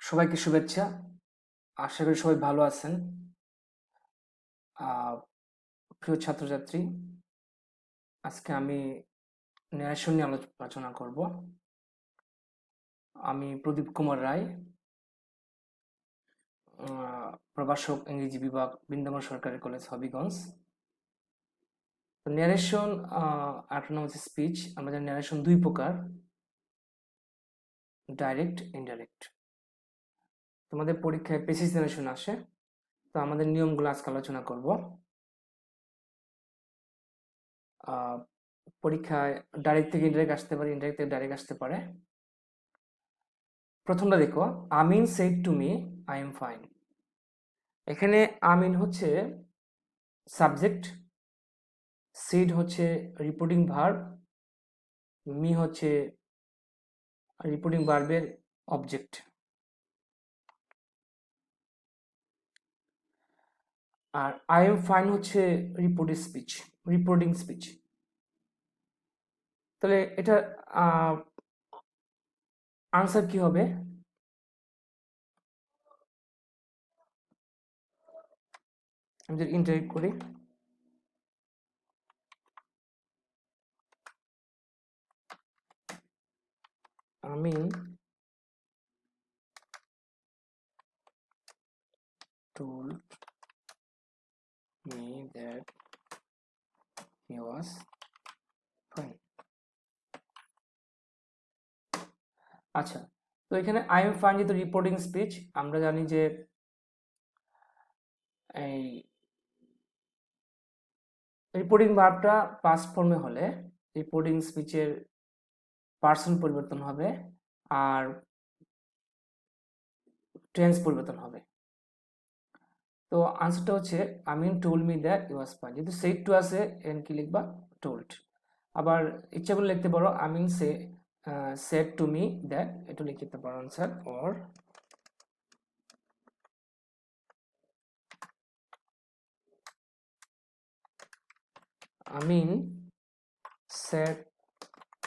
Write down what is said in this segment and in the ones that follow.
সবাইকে শুভেচ্ছা। আশা করি সবাই ভালো আছেন। প্রিয় ছাত্রছাত্রী, আজকে আমি ন্যারেশন নিয়ে আলোচনা করব। আমি প্রদীপ কুমার রায়, প্রভাষক, ইংরেজি বিভাগ, বৃন্দাবন সরকারি কলেজ, হবিগঞ্জ। তো ন্যারেশন আরেকটা নাম হচ্ছে স্পিচ। আমরা জানি ন্যারেশন দুই প্রকার, ডাইরেক্ট, ইনডাইরেক্ট। তোমাদের পরীক্ষায় প্যাসিভ ন্যারেশন আসে, তো আমাদের নিয়মগুলো আজকে আলোচনা করব। পরীক্ষায় ডাইরেক্ট থেকে ইনডাইরেক্ট আসতে পারে, ইনডাইরেক্ট থেকে ডাইরেক্ট আসতে পারে। প্রথমটা দেখো, Amin said to me I am fine. এখানে আমিন হচ্ছে সাবজেক্ট, সেড হচ্ছে রিপোর্টিং ভার্ব, মি হচ্ছে রিপোর্টিং ভার্বের অবজেক্ট। আর আই এম ফাইন হচ্ছে রিপোর্টিং স্পিচ। তাহলে এটা আনসার কি হবে? আমি যদি ইন্টারেক্ট করি, আমিন told me that he was fine. আচ্ছা, তো এখানে আই এম ফাইন যেহেতু রিপোর্টিং স্পিচ, আমরা জানি যে এই রিপোর্টিং ভার্বটা পাস্ট ফর্মে হলে রিপোর্টিং স্পিচের পার্সন পরিবর্তন হবে আর টেন্স পরিবর্তন হবে। তো আনসারটা হচ্ছে Amin told me that he was fine. যেহেতু সেড টু আছে, এন কি লিখবা? টোল্ড। আবার ইচ্ছা করলে লিখতে পারো Amin said to me that, এটা লিখতে পারো answer. Or Amin said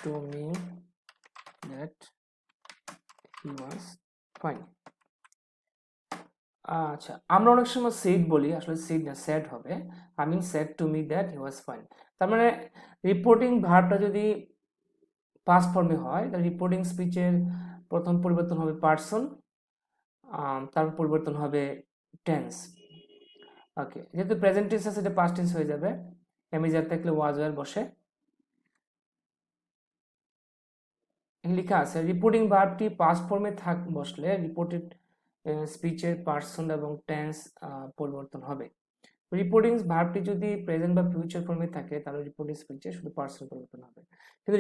to me that he was fine. আচ্ছা, আমরা অনেক সময় সেড বলি, আসলে সেড না, স্যাড হবে। Amin said to me that he was fine. তার মানে রিপোর্টিং ভার্বটা যদি পাস্ট ফর্মে হয়, তাহলে রিপোর্টিং স্পিচের প্রথম পরিবর্তন হবে পার্সন, তারপর পরিবর্তন হবে টেন্স। ওকে, যেহেতু প্রেজেন্ট টেন্স আছে, এটা পাস্ট টেন্স হয়ে যাবে। এমিজার থাকলে ওয়াজ ওয়ার বসে। লেখা আছে রিপোর্টিং ভার্বটি পাস্ট ফর্মে বসলে রিপোর্টেড স্পিচের পার্সন এবং টেন্স পরিবর্তন হবে। রিপোর্টিং ভার্বটি যদি প্রেজেন্ট বা ফিউচার ফর্মে থাকে, তাহলে রিপোর্টিং স্পিচে শুধু পার্সন পরিবর্তন হবে। কিন্তু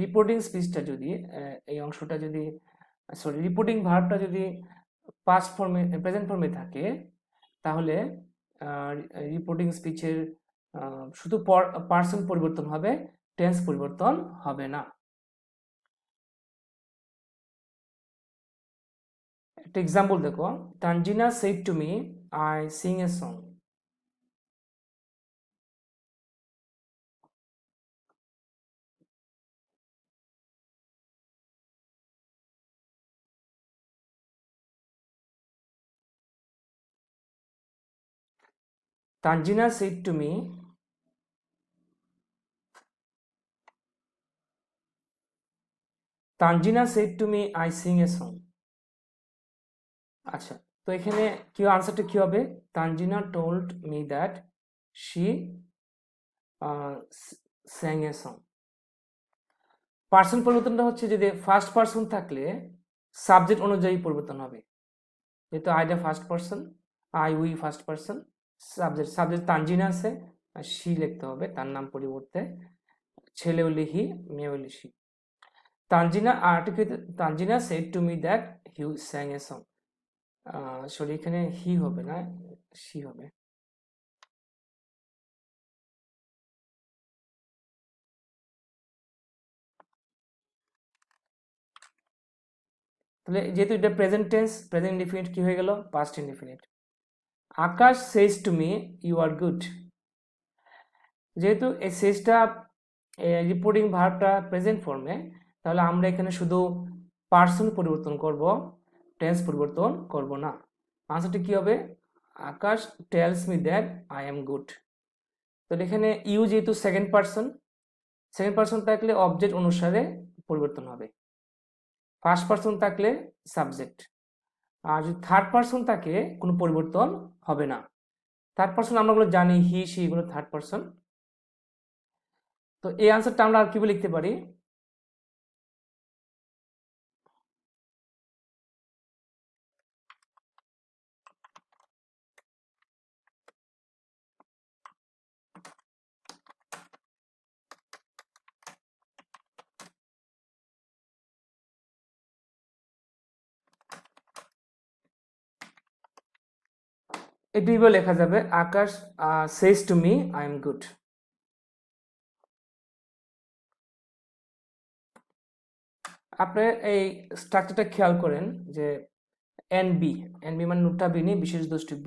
রিপোর্টিং স্পিচটা যদি এই অংশটা যদি রিপোর্টিং ভার্বটা যদি পাস্ট ফর্মে, প্রেজেন্ট ফর্মে থাকে, তাহলে রিপোর্টিং স্পিচের শুধু পার্সন পরিবর্তন হবে, টেন্স পরিবর্তন হবে না। একটা এক্সাম্পল দেখো, Tanzina shed to me I sing a song. Tanzina shed to me Tanzina shed to me I sing a song. আচ্ছা, তো এখানে কি আনসারটা কি হবে? Tanzina told me that she স্যাং a song. Person পরিবর্তনটা হচ্ছে যদি ফার্স্ট পার্সন থাকলে সাবজেক্ট অনুযায়ী পরিবর্তন হবে। যেহেতু আইটা first person, I we first person, subject Tanzina আছে, আর শি লিখতে হবে তার নাম পরিবর্তে। ছেলে হলে হি, মেয়ে হলে she. Tanzina shed to me that he স্যাং a song. Sorry, এখানে হি হবে না, শি হবে। তাহলে যেহেতু এটা প্রেজেন্ট টেন্স, প্রেজেন্ট ইনডিফিনিট কি হয়ে গেল? Past indefinite. Akash says to me you are good. যেহেতু এই সেজটা রিপোর্টিং ভার্বটা প্রেজেন্ট ফর্মে, তাহলে আমরা এখানে শুধু পার্সন পরিবর্তন করব, টেন্স পরিবর্তন করব না। আনসারটি কি হবে? Akash tells me that I am good. তো এখানে ইউ যেহেতু সেকেন্ড পার্সন থাকলে অবজেক্ট অনুসারে পরিবর্তন হবে। ফার্স্ট পার্সন থাকলে সাবজেক্ট। আর যদি থার্ড পার্সন থাকে কোনো পরিবর্তন হবে না। থার্ড পার্সন আমরা গুলো জানি, হি সি এগুলো থার্ড পার্সন। তো এই আনসারটা আমরা আর কিভাবে লিখতে পারি? এটিভাবে লেখা যাবে, Akash says to me I am good. আপনি এই স্ট্রাকচারটা খেয়াল করেন যে এনবি মানে নুট্টাবিনী বিশেষ দ্রষ্টব্য,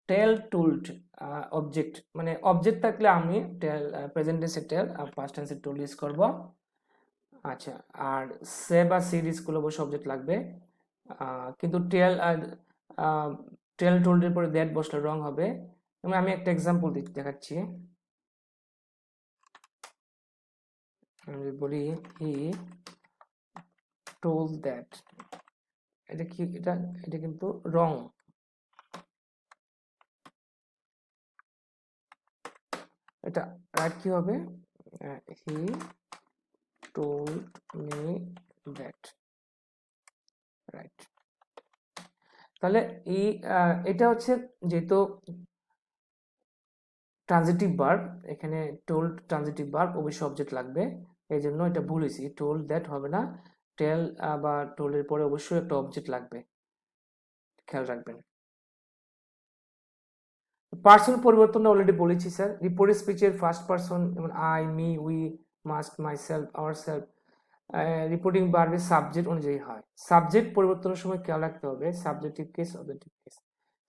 টেল টুল্ড অবজেক্ট, মানে অবজেক্ট থাকলে আমি টেল প্রেজেন্ট টেন্সে টেল আর পাস্ট টেন্সে টুল ইউজ করব। আচ্ছা, আর সে বা সিরিজ গুলো অবশ্য অবজেক্ট লাগবে, কিন্তু টেল আর টেল টুল্ডের পরে দ্যাট বসলে রং হবে। এবং আমি একটা এক্সাম্পল দেখাচ্ছি। আমি বলি হি টোল দ্যাট, এটা কি, এটা কিন্তু রং। এটা রাইট কি হবে? He told me that, right. তাহলে এই এটা হচ্ছে যেহেতু ট্রানজিটিভ ভার্ব, এখানে টোল্ড ট্রানজিটিভ ভার্ব অবশ্যই অবজেক্ট লাগবে, এই জন্য এটা ভুল হয়েছি, টোল্ড দ্যাট হবে না, টেল বা টোল্ডের পরে অবশ্যই একটা অবজেক্ট লাগবে, খেয়াল রাখবেন। পার্সন পরিবর্তন অলরেডি বলেছি স্যার, রিপোর্টেড স্পিচের ফার্স্ট পার্সন যেমন I, me, we, must, myself, ourselves, reporting ভার্বের সাবজেক্ট অনুযায়ী হয়। সাবজেক্ট পরিবর্তনের সময় খেয়াল রাখতে হবে subjective case, objective case.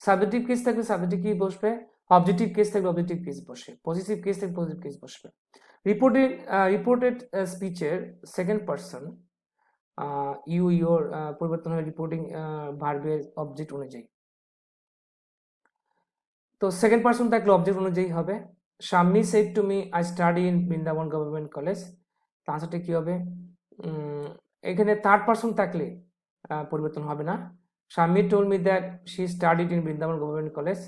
Subjective case থাকলে সাবজেক্টিভ কি বসবে, অবজেক্টিভ কেস থাকলে অবজেক্টিভ কেস বসে, পজিটিভ কেস থাকলে পজিটিভ কেস বসবে। রিপোর্টেড স্পিচের সেকেন্ড পার্সন ইউ, ইয়োর পরিবর্তন হয় রিপোর্টিং ভার্বের অবজেক্ট অনুযায়ী। তো সেকেন্ড পার্সন থাকলে অবজেক্ট অনুযায়ী হবে। Shammi said to me I study in Vrindavan government college, আনসারটা কি হবে? এখানে থার্ড পার্সন থাকলে পরিবর্তন হবে না। Shammi told me that she studied in Vrindavan government college,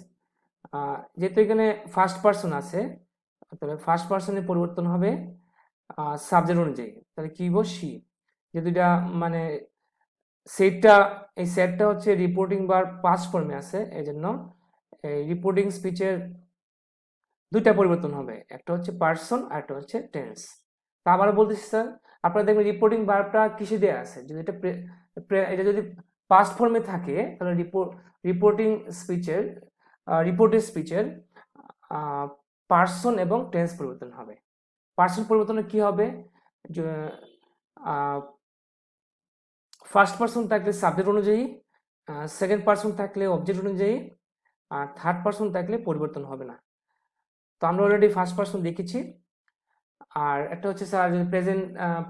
যেহেতু এখানে ফার্স্ট পার্সন আছে তাহলে ফার্স্ট পার্সনের পরিবর্তন হবে সাবজেক্ট অনুযায়ী, তাহলে কি বল শি। যেহেতু এটা মানে সেটটা, এই সেটটা হচ্ছে রিপোর্টিং বার পাস্ট ফর্মে আছে, এই জন্য রিপোর্টিং স্পিচের দুইটা পরিবর্তন হবে, একটা হচ্ছে পার্সন আর একটা হচ্ছে টেন্স। তা আবার বলতেছি স্যার, আপনারা দেখবেন রিপোর্টিং ভার্বটা কিসে দেওয়া আছে, যদি এটা যদি পাস্ট ফর্মে থাকে তাহলে রিপোর্টেড স্পিচের পার্সন এবং টেন্স পরিবর্তন হবে। পার্সন পরিবর্তনে কি হবে, ফার্স্ট পার্সন থাকলে সাবজেক্ট অনুযায়ী, সেকেন্ড পার্সন থাকলে অবজেক্ট অনুযায়ী, আর থার্ড পার্সন থাকলে পরিবর্তন হবে না। তো আমরা অলরেডি ফার্স্ট পার্সন দেখেছি। আর একটা হচ্ছে স্যার যদি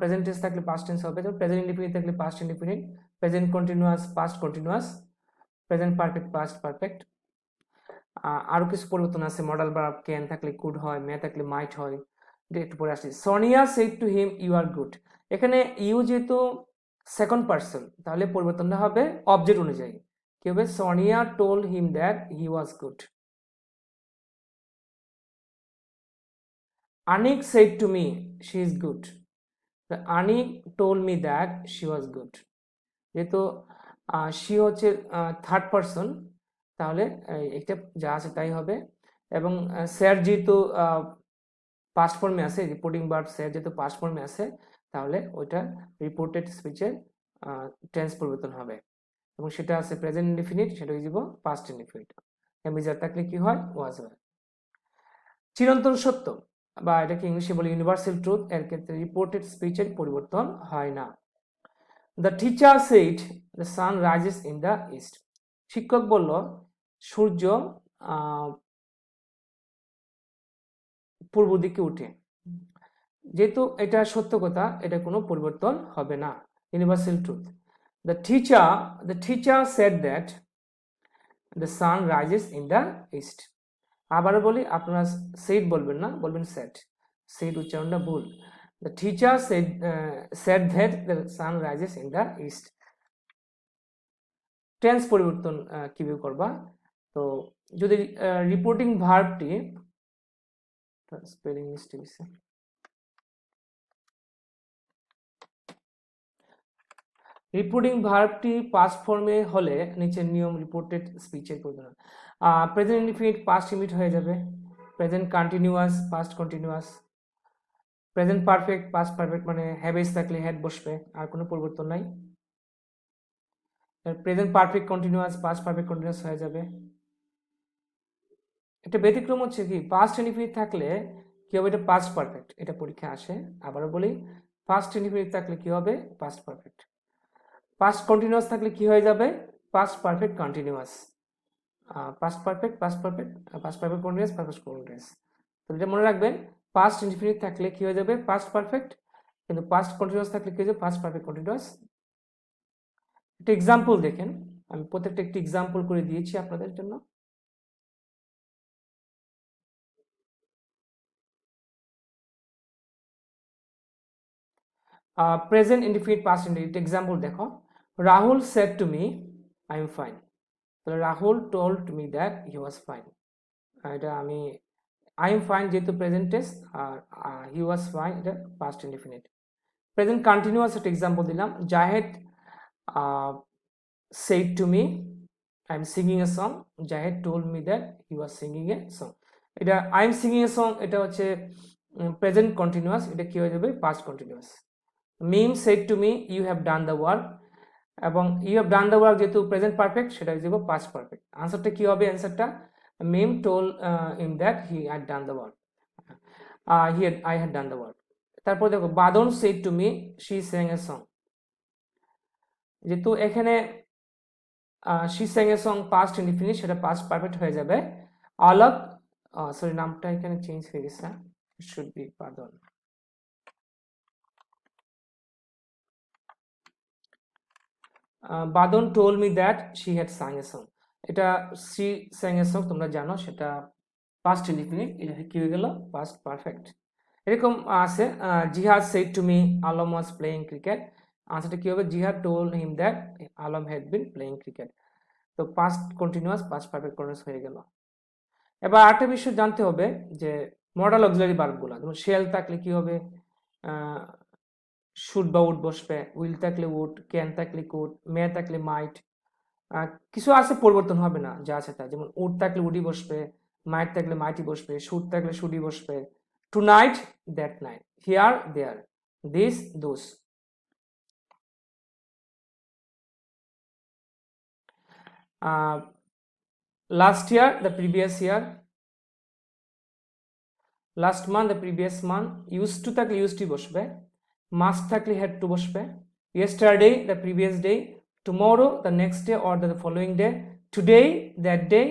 প্রেজেন্ট টেন্স থাকলে পাস্ট টেন্স হবে, যেমন প্রেজেন্ট ইনডিফিনিট থাকলে past indefinite, present continuous past continuous, present perfect past perfect. আরো কিছু পরিবর্তন আছে, মডেল ভার্ব ক্যান থাকলে কুড হয়, মে থাকলে মাইট হয়, একটু পরে আসছি। Sonia said to him you are good, এখানে ইউ যেহেতু সেকেন্ড পার্সন তাহলে পরিবর্তনটা হবে অবজেক্ট অনুযায়ী, কি হবে? Sonia told him that he was good. Anik said to me she is good, Anik told me that she was good, যেহেতু শি হচ্ছে থার্ড পার্সন তাহলে এটা যা আছে তাই হবে। এবং স্যার যেহেতু পাস্ট ফর্মে আছে, রিপোর্টিং ভার্ব স্যার যেহেতু পাস্ট ফর্মে আছে তাহলে ওইটা রিপোর্টেড স্পিচের টেন্স পরিবর্তন হবে, এবং সেটা আছে প্রেজেন্ট ইনডিফিনিট, সেটা হয়ে যাব পাস্ট ইনডিফিনিট। এমবিজার থাকলে কি হয়? ওয়াজ হয়। চিরন্তন সত্য বা এটাকে ইংলিশে বলি ইউনিভার্সাল ট্রুথ, এর ক্ষেত্রে রিপোর্টেড স্পিচের পরিবর্তন হয় না। The teacher said the sun rises in the east, শিক্ষক বলল সূর্য পূর্ব দিকে উঠে, যেহেতু এটা সত্য কথা, এটা কোনো পরিবর্তন হবে না, universal truth. the teacher said that the sun rises in the east. আবারও বলি, আপনারা said বলবেন না, বলবেন said. said উচ্চারণটা ভুল। The teacher said that the sun rises in the east. Tense পরিবর্তন কিভাবে করবা? তো যদি রিপোর্টিং ভার্বটি স্পেলিং মিস্টেক আছে, রিপোর্টিং ভার্বটি পাস্ট ফর্মে হলে নিচের নিয়ম রিপোর্টেড স্পিচের প্রয়োজন। প্রেজেন্ট ইনডিফিনিট পাস্ট ইমিট হয়ে যাবে, present continuous past continuous, present perfect past perfect মানে হ্যাভ থাকলে হ্যাড বসবে, আর কোনো পরিবর্তন নাই। Present perfect continuous past perfect continuous হয়ে যাবে। এটা ব্যতিক্রম হচ্ছে কি, পাস্ট ইনডিফিনিট থাকলে কি হবে, এটা পাস্ট পারফেক্ট, এটা পরীক্ষা আসে। আবারও বলি, পাস্ট ইনডিফিনিট থাকলে কি হবে, পাস্ট পারফেক্ট। পাস্ট কন্টিনিউয়াস থাকলে কি হয়ে যাবে, past perfect continuous. Past perfect past perfect past perfect continuous past continuous. তো এটা মনে রাখবেন, পাস্ট ইনডিফিনিট থাকলে কি হয়ে যাবে, পাস্ট পারফেক্ট, কিন্তু পাস্ট কন্টিনিউয়াস থাকলে কি হয়ে যাবে, পাস্ট পারফেক্ট কন্টিনিউয়াস। একটা এক্সাম্পল দেখেন, আমি প্রত্যেকটা একটি এক্সাম্পল করে দিয়েছি আপনাদের জন্য। Present indefinite past indefinite example দেখো, Rahul said to me I am fine. তাহলে Rahul told me that he was fine. এটা আমি আই এম ফাইন যেহেতু প্রেজেন্ট টেন্স, আর হি ওয়াজ ফাইন এটা পাস্ট ইনডিফিনিট। প্রেজেন্ট কন্টিনিউয়াস একটা এক্সাম্পল দিলাম, Zahed said to me I am singing a song, Zahed told me that he was singing a song। এটা I am singing a song এটা হচ্ছে present continuous, এটা কি হয়ে যাবে, past continuous. Mim said to me you have done the work, এবং you have done the work যেহেতু present perfect, সেটা হয়ে যাবে পাস্ট পারফেক্ট। আনসারটা কি হবে, অ্যান্সারটা মিম told him that he had done the work, I had done the work। তারপর দেখো, বাদন said to me she sang a song, যেহেতু এখানে she sang a song past indefinite, সেটা পাস্ট পারফেক্ট হয়ে যাবে। অলক সরি নামটা এখানে চেঞ্জ হয়ে গেছে, it should be বাদন। বাদন told me that she had sang a song, এটা she sang a song তোমরা জানো, সেটা পাস্ট ইনডিফিনিট, এটা কি হয়ে গেল, পাস্ট পারফেক্ট। এরকম আছে, জিহাদ said to me Alam was playing cricket, আনসারটা কি হবে, জিহাদ told him that Alam had been playing cricket। তো past continuous past perfect continuous হয়ে গেল। এবার আরেকটা বিষয় জানতে হবে যে মডাল অক্সিলারি ভার্বগুলো, যেমন শেল থাকলে কি হবে, শুড বা উড বসবে, উইল থাকলে উড, ক্যান থাকলে কুড, মে থাকলে মাইট। কিছু আছে পরিবর্তন হবে না, যা আছে তাই, যেমন উড থাকলে উডি বসবে, মাইট থাকলে মাইটি বসবে, শুড থাকলে শুডি বসবে। Tonight that night, here there, this those. last year the previous year, last month the previous month, used to থাকলে used to বসবে, must থাকলে had to বসবে, yesterday the previous day, tomorrow the next day or the following day, today that day,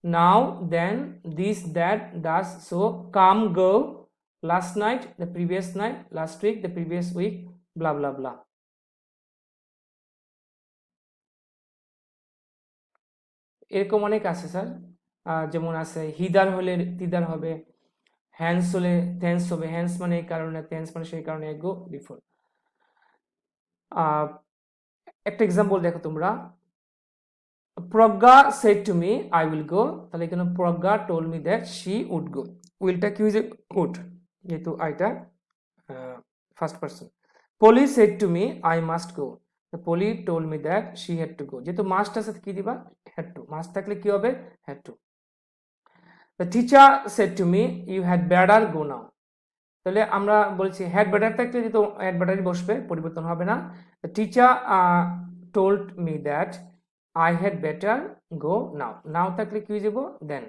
now then, this that does so, come go, last night the previous night, last week the previous week, blah blah blah। এরকম অনেক আছে sir, যেমন আছে হিদার হলে তিদার হবে, hence হলে tense হবে, hence মানে এই কারণে, টেন্স মানে সেই কারণে, গো বিফোর। একটা এক্সাম্পল দেখো তোমরা, প্রজ্ঞা said to me I will go, তাহলে এখানে প্রজ্ঞা told me that she would go, উইলটা কি হয়েছে, would, যেহেতু আইটা first person. Poli said to me I must go, Poli told me that she had to go, যেহেতু মাস্ট আছে কি দিবা, had to, মাস্ট থাকলে কি হবে, had to। The teacher said to me you had better go now, তাহলে আমরা বলছি had better থাকলে যেহেতু had better বসবে, পরিবর্তন হবে না। The teacher told me that I had better go now, now থাকলে কি হয়ে যাব, then।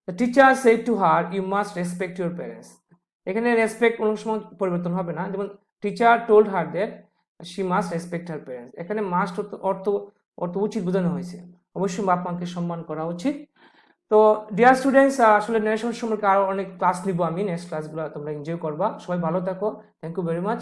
The teacher said to her you must respect your parents, এখানে রেসপেক্ট কোনো সময় পরিবর্তন হবে না, যেমন teacher told her that she must respect her parents, এখানে মাস্ট অর্থ উচিত বোঝানো হয়েছে, অবশ্যই বাপ মাকে সম্মান করা উচিত। তো ডিয়ার স্টুডেন্টস, আসলে ন্যারেশন সম্পর্কে আরো অনেক ক্লাস নিব আমি, নেক্সট ক্লাসগুলো তোমরা এনজয় করবা। সবাই ভালো থাকো, থ্যাংক ইউ ভেরি মাচ।